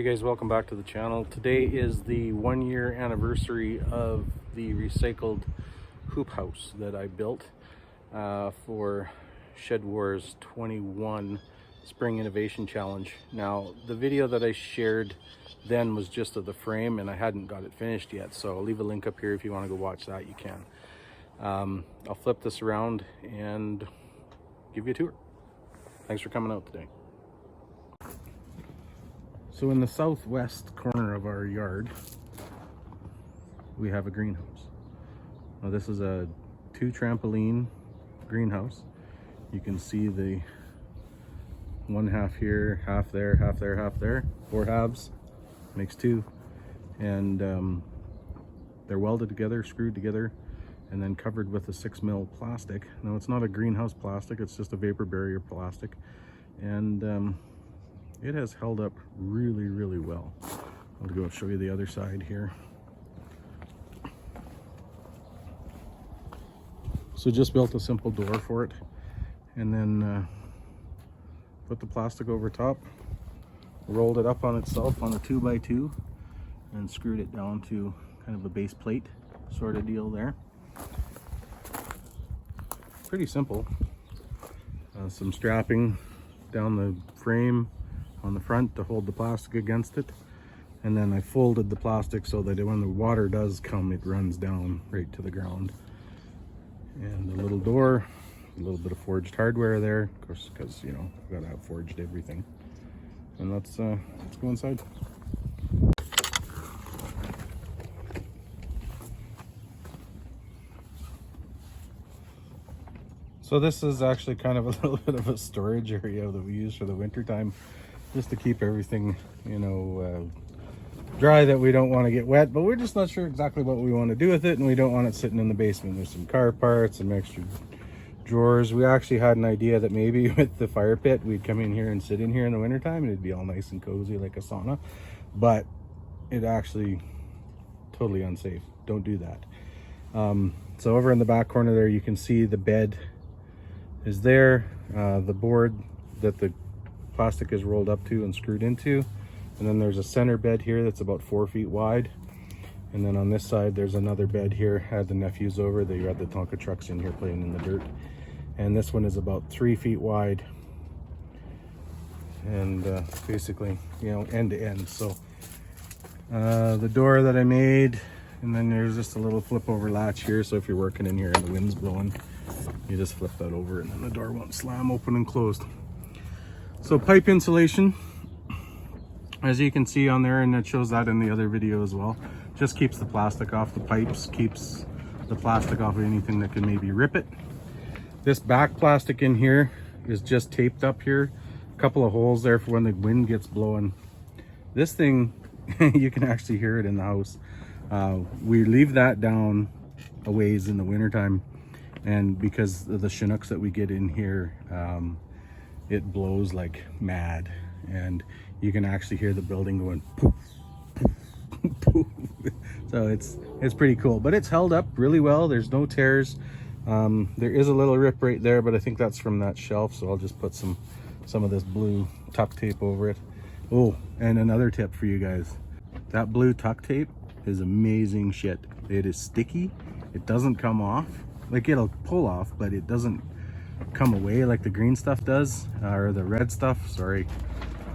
guys, welcome back to the channel. Today is the 1-year anniversary of the recycled hoop house that I built for Shed Wars 21 Spring Innovation Challenge. Now, the video that I shared then was just of the frame and I hadn't got it finished yet, so I'll leave a link up here if you want to go watch that. You can. I'll flip this around and give you a tour. Thanks for coming out today. So in the southwest corner of our yard, we have a greenhouse. Now this is a 2 trampoline greenhouse. You can see the one half here, half there, half there, half there. 4 halves makes 2, and they're welded together, screwed together, and then covered with a 6mm plastic. Now it's not a greenhouse plastic, it's just a vapor barrier plastic, and it has held up really well. I'll go show you the other side here. So just built a simple door for it, and then put the plastic over top, rolled it up on itself on a 2x2, and screwed it down to kind of a base plate sort of deal there. Pretty simple. Some strapping down the frame on the front to hold the plastic against it, and then I folded the plastic so that when the water does come, it runs down right to the ground. And the little door, a little bit of forged hardware there, of course, because you know, I've got to have forged everything. And let's go inside. So this is actually kind of a little bit of a storage area that we use for the winter time, just to keep everything, you know, dry, that we don't want to get wet, but we're just not sure exactly what we want to do with it, and we don't want it sitting in the basement. There's some car parts, some extra drawers. We actually had an idea that maybe with the fire pit, we'd come in here and sit in here in the wintertime and it'd be all nice and cozy like a sauna, but it actually totally unsafe. Don't do that. So over in the back corner there, you can see the bed is there, the board that the plastic is rolled up to and screwed into, and then there's a center bed here that's about 4 feet wide, and then on this side there's another bed here. Had the nephews over, they had the Tonka trucks in here playing in the dirt, and this one is about 3 feet wide, and basically, you know, end to end. So the door that I made, and then there's just a little flip over latch here, so if you're working in here and the wind's blowing, you just flip that over and then the door won't slam open and closed. So pipe insulation, as you can see on there, and it shows that in the other video as well, just keeps the plastic off the pipes, keeps the plastic off of anything that can maybe rip it. This back plastic in here is just taped up here, a couple of holes there for when the wind gets blowing. This thing, you can actually hear it in the house. We leave that down a ways in the wintertime, and because of the Chinooks that we get in here, it blows like mad, and you can actually hear the building going poof, poof, poof. So it's pretty cool, but it's held up really well. There's no tears. There is a little rip right there, but I think that's from that shelf, so I'll just put some of this blue tuck tape over it. Oh, and another tip for you guys, that blue tuck tape is amazing shit. It is sticky, it doesn't come off. Like, it'll pull off, but it doesn't come away like the green stuff does, or the red stuff, sorry.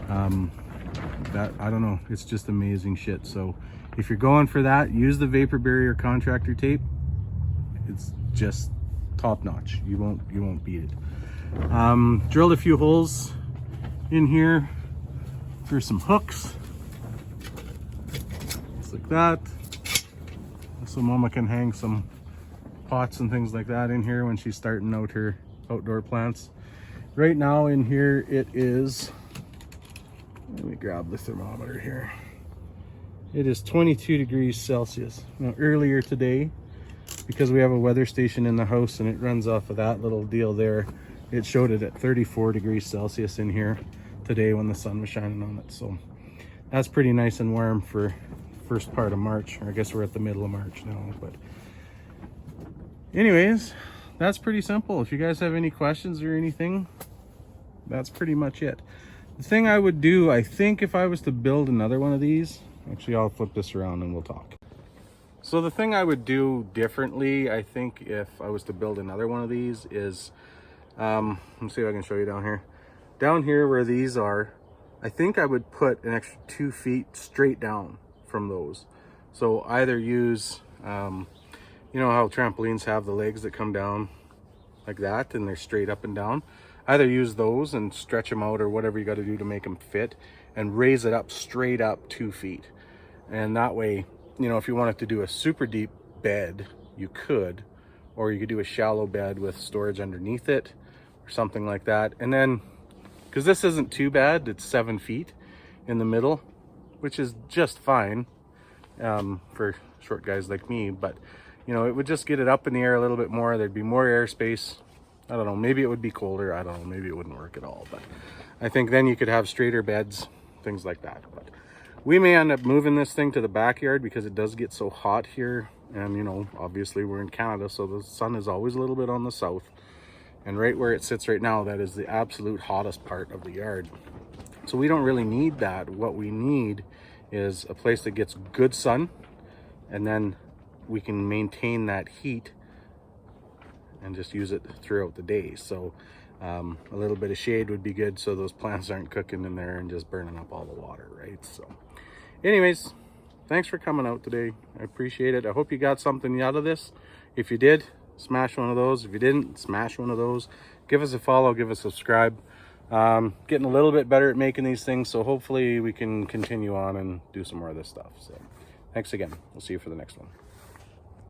That, I don't know, it's just amazing shit. So if you're going for that, use the vapor barrier contractor tape. It's just top notch. You won't beat it. Drilled a few holes in here for some hooks, just like that, so mama can hang some pots and things like that in here when she's starting out her outdoor plants. Right now in here it is, let me grab the thermometer here, it is 22 degrees Celsius. Now earlier today, because we have a weather station in the house and it runs off of that little deal there, it showed it at 34 degrees Celsius in here today when the sun was shining on it. So that's pretty nice and warm for first part of March, or I guess we're at the middle of March now. But anyways, that's pretty simple. If you guys have any questions or anything, that's pretty much it. The thing I would do, I think if I was to build another one of these, actually I'll flip this around and we'll talk. So the thing I would do differently, I think if I was to build another one of these is, let's see if I can show you down here. Down here where these are, I think I would put an extra 2 feet straight down from those. So either use, you know how trampolines have the legs that come down like that and they're straight up and down? Either use those and stretch them out or whatever you got to do to make them fit, and raise it up straight up 2 feet. And that way, you know, if you wanted to do a super deep bed, you could, or you could do a shallow bed with storage underneath it or something like that. And then, because this isn't too bad, it's 7 feet in the middle, which is just fine for short guys like me. But you know, it would just get it up in the air a little bit more. There'd be more airspace. I don't know, maybe it would be colder. I don't know, maybe it wouldn't work at all. But I think then you could have straighter beds, things like that. But we may end up moving this thing to the backyard because it does get so hot here. And you know, obviously we're in Canada, so the sun is always a little bit on the south. And right where it sits right now, that is the absolute hottest part of the yard. So we don't really need that. What we need is a place that gets good sun, and then we can maintain that heat and just use it throughout the day. So a little bit of shade would be good so those plants aren't cooking in there and just burning up all the water, right? So anyways, thanks for coming out today. I appreciate it. I hope you got something out of this. If you did, smash one of those. If you didn't, smash one of those. Give us a follow, give us a subscribe. Getting a little bit better at making these things, so hopefully we can continue on and do some more of this stuff. So thanks again. We'll see you for the next one.